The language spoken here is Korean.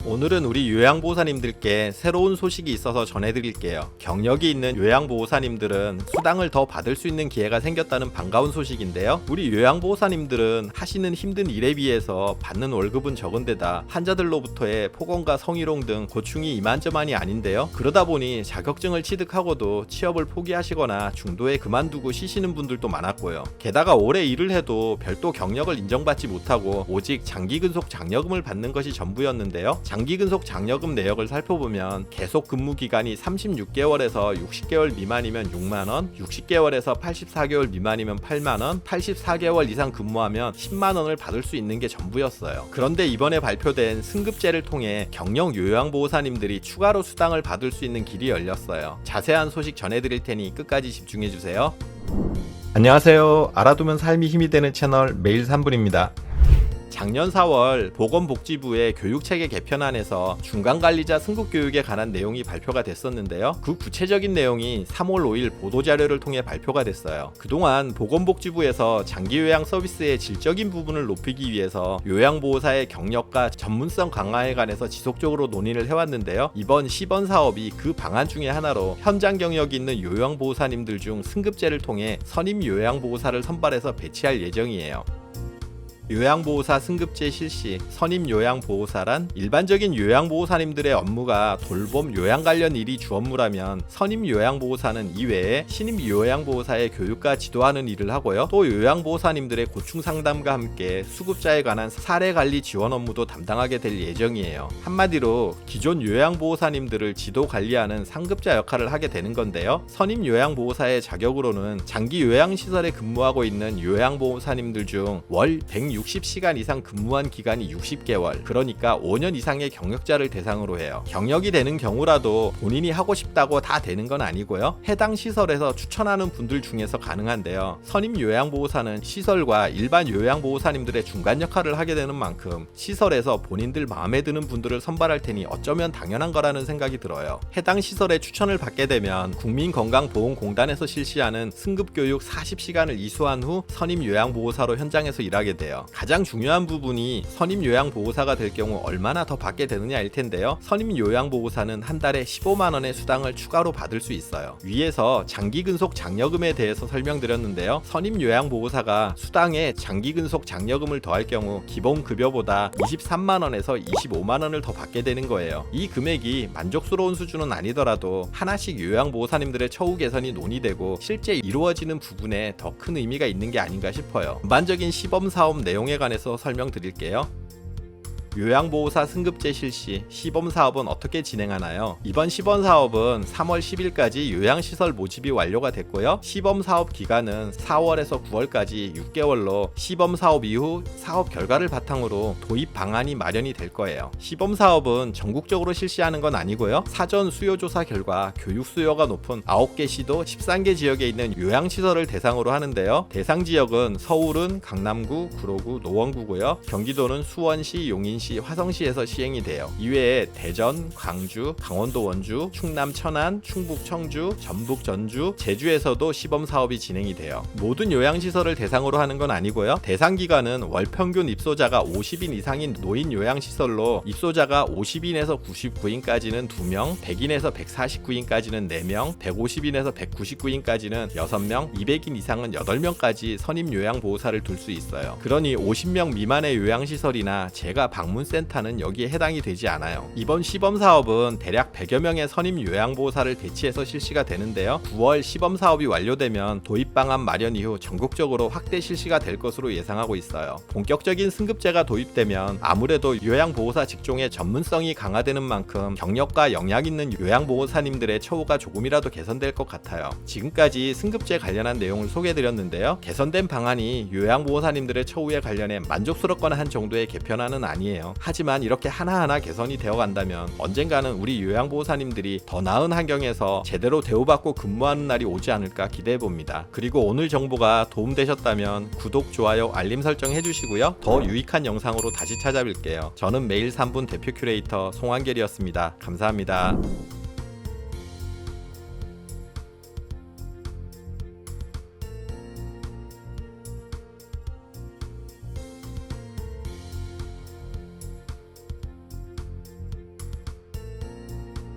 오늘은 우리 요양보호사님들께 새로운 소식이 있어서 전해드릴게요. 경력이 있는 요양보호사님들은 수당을 더 받을 수 있는 기회가 생겼다는 반가운 소식인데요. 우리 요양보호사님들은 하시는 힘든 일에 비해서 받는 월급은 적은데다 환자들로부터의 폭언과 성희롱 등 고충이 이만저만이 아닌데요. 그러다 보니 자격증을 취득하고도 취업을 포기하시거나 중도에 그만두고 쉬시는 분들도 많았고요. 게다가 오래 일을 해도 별도 경력을 인정받지 못하고 오직 장기근속 장려금을 받는 것이 전부였는데요. 장기근속 장려금 내역을 살펴보면 계속 근무 기간이 36개월에서 60개월 미만이면 6만원, 60개월에서 84개월 미만이면 8만원, 84개월 이상 근무하면 10만원을 받을 수 있는 게 전부였어요. 그런데 이번에 발표된 승급제를 통해 경력 요양보호사님들이 추가로 수당을 받을 수 있는 길이 열렸어요. 자세한 소식 전해드릴 테니 끝까지 집중해주세요. 안녕하세요. 알아두면 삶이 힘이 되는 채널 매일 3분입니다. 작년 4월 보건복지부의 교육체계 개편안에서 중간관리자 승급교육에 관한 내용이 발표가 됐었는데요. 그 구체적인 내용이 3월 5일 보도자료를 통해 발표가 됐어요. 그동안 보건복지부에서 장기요양 서비스의 질적인 부분을 높이기 위해서 요양보호사의 경력과 전문성 강화에 관해서 지속적으로 논의를 해왔는데요. 이번 시범 사업이 그 방안 중에 하나로 현장 경력이 있는 요양보호사님들 중 승급제를 통해 선임 요양보호사를 선발해서 배치할 예정이에요. 요양보호사 승급제 실시. 선임 요양보호사란 일반적인 요양보호사님들의 업무가 돌봄 요양 관련 일이 주 업무라면 선임 요양보호사는 이외에 신임 요양보호사의 교육과 지도하는 일을 하고요. 또 요양보호사님들의 고충 상담과 함께 수급자에 관한 사례 관리 지원 업무도 담당하게 될 예정이에요. 한마디로 기존 요양보호사님들을 지도 관리하는 상급자 역할을 하게 되는 건데요. 선임 요양보호사의 자격으로는 장기 요양시설에 근무하고 있는 요양보호사님들 중 월 160시간 이상 근무한 기간이 60개월, 그러니까 5년 이상의 경력자를 대상으로 해요. 경력이 되는 경우라도 본인이 하고 싶다고 다 되는 건 아니고요. 해당 시설에서 추천하는 분들 중에서 가능한데요. 선임 요양보호사는 시설과 일반 요양보호사님들의 중간 역할을 하게 되는 만큼 시설에서 본인들 마음에 드는 분들을 선발할 테니 어쩌면 당연한 거라는 생각이 들어요. 해당 시설에 추천을 받게 되면 국민건강보험공단에서 실시하는 승급교육 40시간을 이수한 후 선임 요양보호사로 현장에서 일하게 돼요. 가장 중요한 부분이 선임 요양보호사가 될 경우 얼마나 더 받게 되느냐일 텐데요. 선임 요양보호사는 한 달에 15만원의 수당을 추가로 받을 수 있어요. 위에서 장기근속 장려금에 대해서 설명드렸는데요. 선임 요양보호사가 수당에 장기근속 장려금을 더할 경우 기본급여보다 23만원에서 25만원을 더 받게 되는 거예요. 이 금액이 만족스러운 수준은 아니더라도 하나씩 요양보호사님들의 처우 개선이 논의되고 실제 이루어지는 부분에 더 큰 의미가 있는 게 아닌가 싶어요. 전반적인 시범사업 내용에 관해서 설명드릴게요. 요양보호사 승급제 실시. 시범사업은 어떻게 진행하나요? 이번 시범사업은 3월 10일까지 요양시설 모집이 완료가 됐고요. 시범사업 기간은 4월에서 9월까지 6개월로 시범사업 이후 사업 결과를 바탕으로 도입 방안이 마련이 될 거예요. 시범사업은 전국적으로 실시하는 건 아니고요. 사전 수요조사 결과 교육 수요가 높은 9개 시도 13개 지역에 있는 요양시설을 대상으로 하는데요. 대상 지역은 서울은 강남구, 구로구, 노원구고요. 경기도는 수원시, 용인시, 화성시에서 시행이 돼요. 이외에 대전, 광주, 강원도 원주, 충남 천안, 충북 청주, 전북 전주, 제주에서도 시범 사업이 진행이 돼요. 모든 요양시설을 대상으로 하는 건 아니고요. 대상 기간은 월 평균 입소자가 50인 이상인 노인 요양시설로 입소자가 50인에서 99인까지는 2명, 100인에서 149인까지는 4명, 150인에서 199인까지는 6명, 200인 이상은 8명까지 선임 요양보호사를 둘 수 있어요. 그러니 50명 미만의 요양시설이나 제가 방문센터는 여기에 해당이 되지 않아요. 이번 시범사업은 대략 100여 명의 선임 요양보호사를 배치해서 실시가 되는데요. 9월 시범사업이 완료되면 도입방안 마련 이후 전국적으로 확대 실시가 될 것으로 예상하고 있어요. 본격적인 승급제가 도입되면 아무래도 요양보호사 직종의 전문성이 강화되는 만큼 경력과 역량 있는 요양보호사님들의 처우가 조금이라도 개선될 것 같아요. 지금까지 승급제 관련한 내용을 소개해드렸는데요. 개선된 방안이 요양보호사님들의 처우에 관련해 만족스럽거나 한 정도의 개편안은 아니에요. 하지만 이렇게 하나하나 개선이 되어간다면 언젠가는 우리 요양보호사님들이 더 나은 환경에서 제대로 대우받고 근무하는 날이 오지 않을까 기대해봅니다. 그리고 오늘 정보가 도움되셨다면 구독, 좋아요, 알림 설정 해주시고요. 더 유익한 영상으로 다시 찾아뵐게요. 저는 매일 3분 대표 큐레이터 송한결이었습니다. 감사합니다.